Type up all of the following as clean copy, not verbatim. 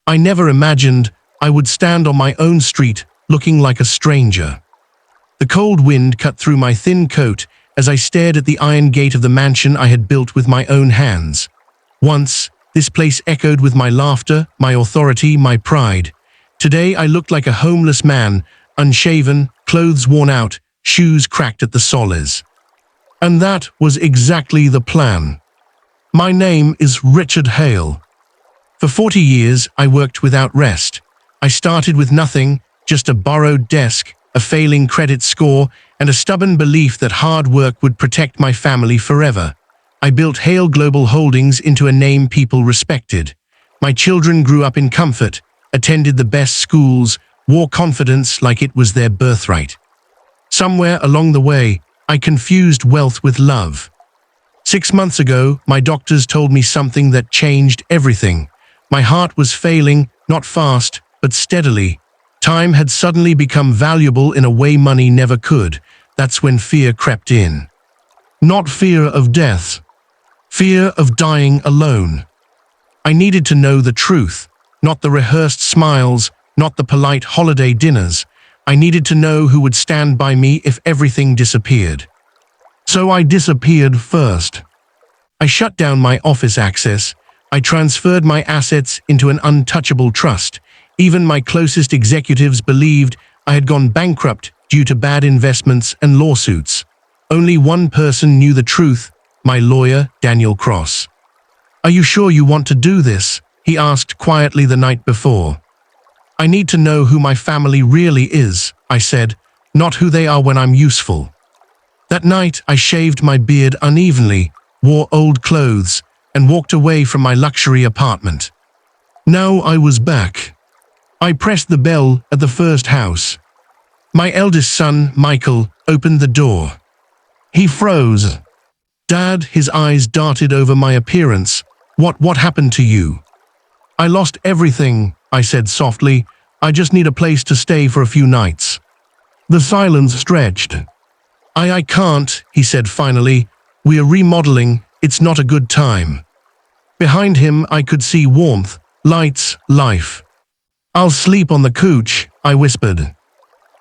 I never imagined I would stand on my own street looking like a stranger. The cold wind cut through my thin coat as I stared at the iron gate of the mansion I had built with my own hands. Once, this place echoed with my laughter, my authority, my pride. Today I looked like a homeless man, unshaven, clothes worn out, shoes cracked at the soles. And that was exactly the plan. My name is Richard Hale. For 40 years, I worked without rest. I started with nothing, just a borrowed desk, a failing credit score, and a stubborn belief that hard work would protect my family forever. I built Hale Global Holdings into a name people respected. My children grew up in comfort, attended the best schools, wore confidence like it was their birthright. Somewhere along the way, I confused wealth with love. 6 months ago, my doctors told me something that changed everything. My heart was failing, not fast, but steadily. Time had suddenly become valuable in a way money never could. That's when fear crept in. Not fear of death. Fear of dying alone. I needed to know the truth, not the rehearsed smiles, not the polite holiday dinners. I needed to know who would stand by me if everything disappeared. So I disappeared first. I shut down my office access. I transferred my assets into an untouchable trust. Even my closest executives believed I had gone bankrupt due to bad investments and lawsuits. Only one person knew the truth, my lawyer, Daniel Cross. "Are you sure you want to do this?" he asked quietly the night before. "I need to know who my family really is," I said, "not who they are when I'm useful." That night, I shaved my beard unevenly, wore old clothes, and walked away from my luxury apartment. Now I was back. I pressed the bell at the first house. My eldest son, Michael, opened the door. He froze. "Dad," his eyes darted over my appearance. What happened to you?" "I lost everything," I said softly. "I just need a place to stay for a few nights." The silence stretched. I can't," he said finally. "We're remodeling, it's not a good time." Behind him I could see warmth, lights, life. "I'll sleep on the couch," I whispered.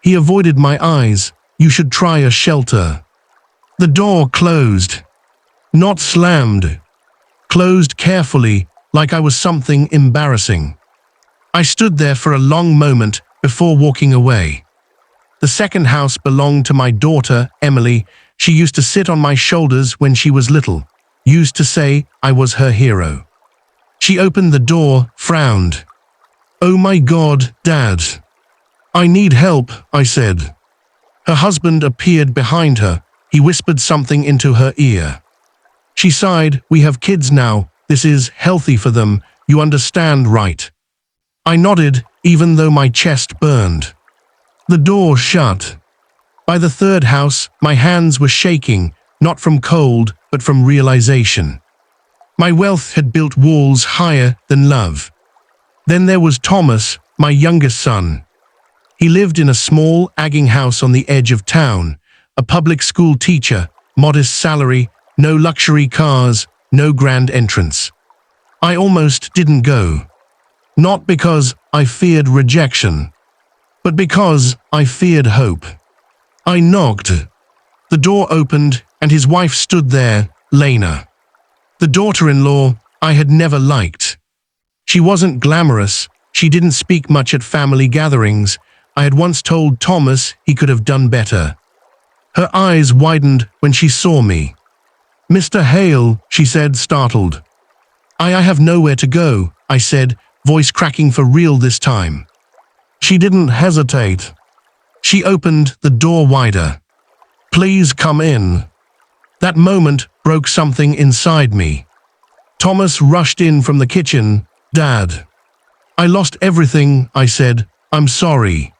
He avoided my eyes. "You should try a shelter." The door closed. Not slammed. Closed carefully, like I was something embarrassing. I stood there for a long moment before walking away. The second house belonged to my daughter, Emily. She used to sit on my shoulders when she was little, used to say I was her hero. She opened the door, frowned. "Oh my God, Dad." "I need help," I said. Her husband appeared behind her. He whispered something into her ear. She sighed. "We have kids now. This is healthy for them. You understand, right?" I nodded, even though my chest burned. The door shut. By the third house, my hands were shaking, not from cold, but from realization. My wealth had built walls higher than love. Then there was Thomas, my youngest son. He lived in a small, agging house on the edge of town, a public school teacher, modest salary, no luxury cars, no grand entrance. I almost didn't go. Not because I feared rejection, but because I feared hope. I knocked. The door opened, and his wife stood there, Lena. The daughter-in-law I had never liked. She wasn't glamorous. She didn't speak much at family gatherings. I had once told Thomas he could have done better. Her eyes widened when she saw me. "Mr. Hale," she said, startled. I have nowhere to go," I said, voice cracking for real this time. She didn't hesitate. She opened the door wider. "Please come in." That moment broke something inside me. Thomas rushed in from the kitchen. "Dad." "I lost everything," I said. "I'm sorry."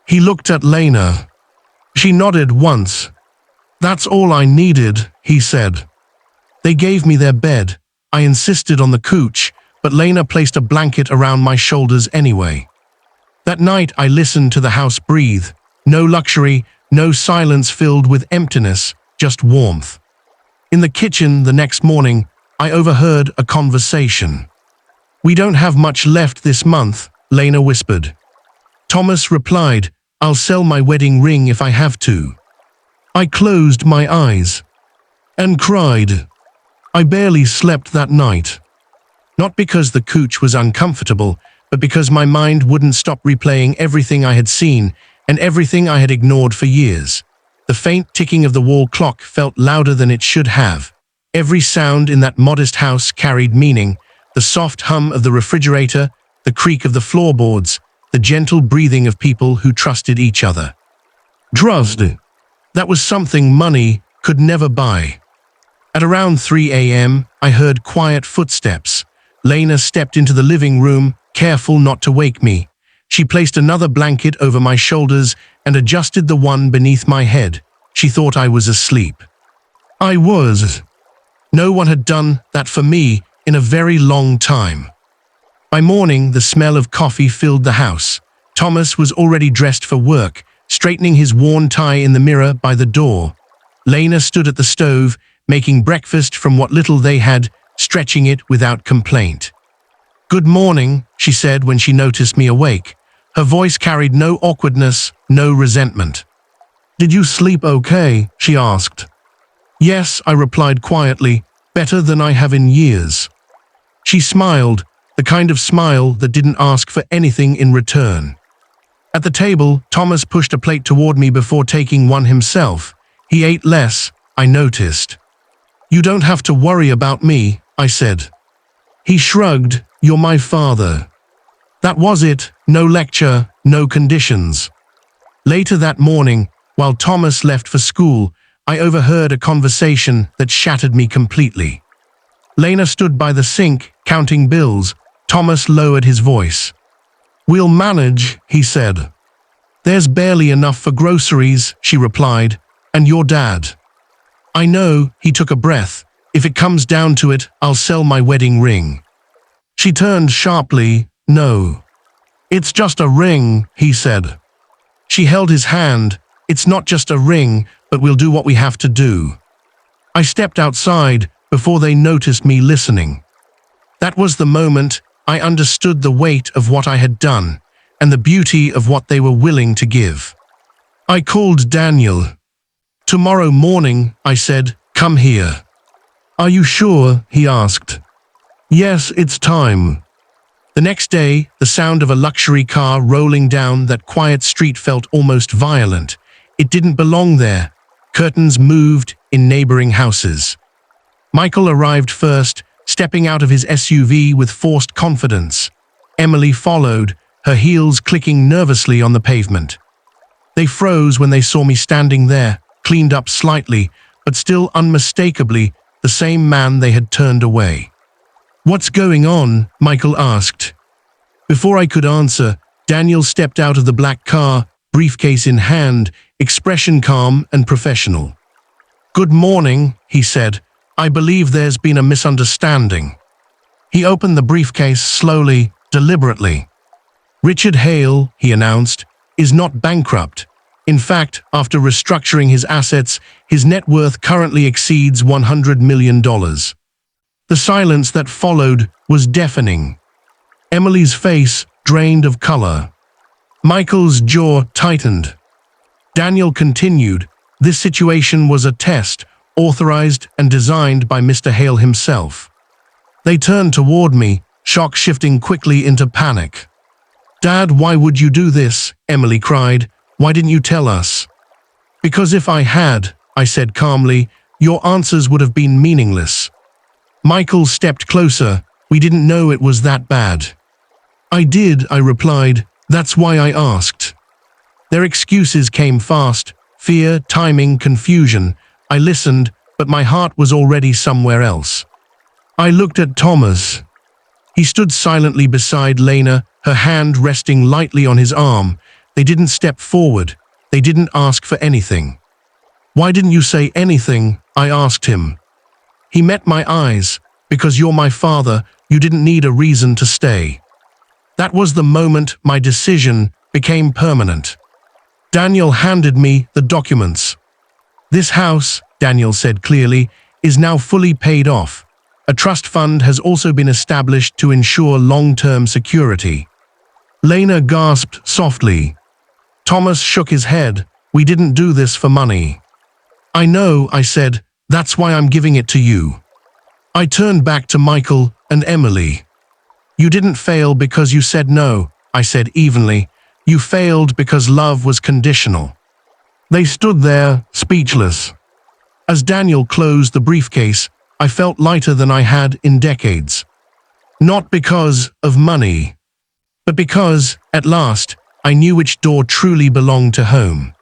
He looked at Lena. She nodded once. "That's all I needed," he said. They gave me their bed. I insisted on the couch, but Lena placed a blanket around my shoulders anyway. That night I listened to the house breathe. No luxury, no silence filled with emptiness, just warmth. In the kitchen the next morning, I overheard a conversation. We don't have much left this month, Lena whispered. Thomas replied, I'll sell my wedding ring if I have to. I closed my eyes and cried. I barely slept that night. Not because the cooch was uncomfortable, but because my mind wouldn't stop replaying everything I had seen and everything I had ignored for years. The faint ticking of the wall clock felt louder than it should have. Every sound in that modest house carried meaning, the soft hum of the refrigerator, the creak of the floorboards, the gentle breathing of people who trusted each other. Trust. That was something money could never buy. At around 3 a.m., I heard quiet footsteps. Lena stepped into the living room, careful not to wake me. She placed another blanket over my shoulders and adjusted the one beneath my head. She thought I was asleep. I was. No one had done that for me in a very long time. By morning, the smell of coffee filled the house. Thomas was already dressed for work, straightening his worn tie in the mirror by the door. Lena stood at the stove, making breakfast from what little they had, stretching it without complaint. Good morning, she said when she noticed me awake. Her voice carried no awkwardness, no resentment. Did you sleep okay? She asked. Yes, I replied quietly, better than I have in years. She smiled, the kind of smile that didn't ask for anything in return. At the table, Thomas pushed a plate toward me before taking one himself. He ate less, I noticed. You don't have to worry about me, I said. He shrugged, you're my father. That was it, no lecture, no conditions. Later that morning, while Thomas left for school, I overheard a conversation that shattered me completely. Lena stood by the sink, counting bills. Thomas lowered his voice. We'll manage, he said. There's barely enough for groceries, she replied, and your dad. I know, he took a breath. If it comes down to it, I'll sell my wedding ring. She turned sharply. No. It's just a ring, he said. She held his hand. It's not just a ring, but we'll do what we have to do. I stepped outside before they noticed me listening. That was the moment I understood the weight of what I had done and the beauty of what they were willing to give. I called Daniel. Tomorrow morning, I said, come here. Are you sure? He asked. Yes, it's time. The next day, the sound of a luxury car rolling down that quiet street felt almost violent. It didn't belong there. Curtains moved in neighboring houses. Michael arrived first, stepping out of his SUV with forced confidence. Emily followed, her heels clicking nervously on the pavement. They froze when they saw me standing there, cleaned up slightly, but still unmistakably the same man they had turned away. What's going on? Michael asked. Before I could answer, Daniel stepped out of the black car, briefcase in hand, expression calm and professional. Good morning, he said. I believe there's been a misunderstanding. He opened the briefcase slowly, deliberately. Richard Hale, he announced, is not bankrupt. In fact, after restructuring his assets, his net worth currently exceeds $100 million. The silence that followed was deafening. Emily's face drained of color. Michael's jaw tightened. Daniel continued, this situation was a test, authorized and designed by Mr. Hale himself. They turned toward me, shock shifting quickly into panic. Dad, why would you do this? Emily cried. Why didn't you tell us? Because if I had, I said calmly, your answers would have been meaningless. Michael stepped closer. We didn't know it was that bad. I did, I replied. That's why I asked. Their excuses came fast. Fear, timing, confusion. I listened, but my heart was already somewhere else. I looked at Thomas. He stood silently beside Lena, her hand resting lightly on his arm. They didn't step forward. They didn't ask for anything. Why didn't you say anything? I asked him. He met my eyes. Because you're my father, you didn't need a reason to stay. That was the moment my decision became permanent. Daniel handed me the documents. This house, Daniel said clearly, is now fully paid off. A trust fund has also been established to ensure long-term security. Lena gasped softly. Thomas shook his head. We didn't do this for money. I know, I said. That's why I'm giving it to you. I turned back to Michael and Emily. You didn't fail because you said no, I said evenly. You failed because love was conditional. They stood there, speechless. As Daniel closed the briefcase, I felt lighter than I had in decades. Not because of money, but because, at last, I knew which door truly belonged to home.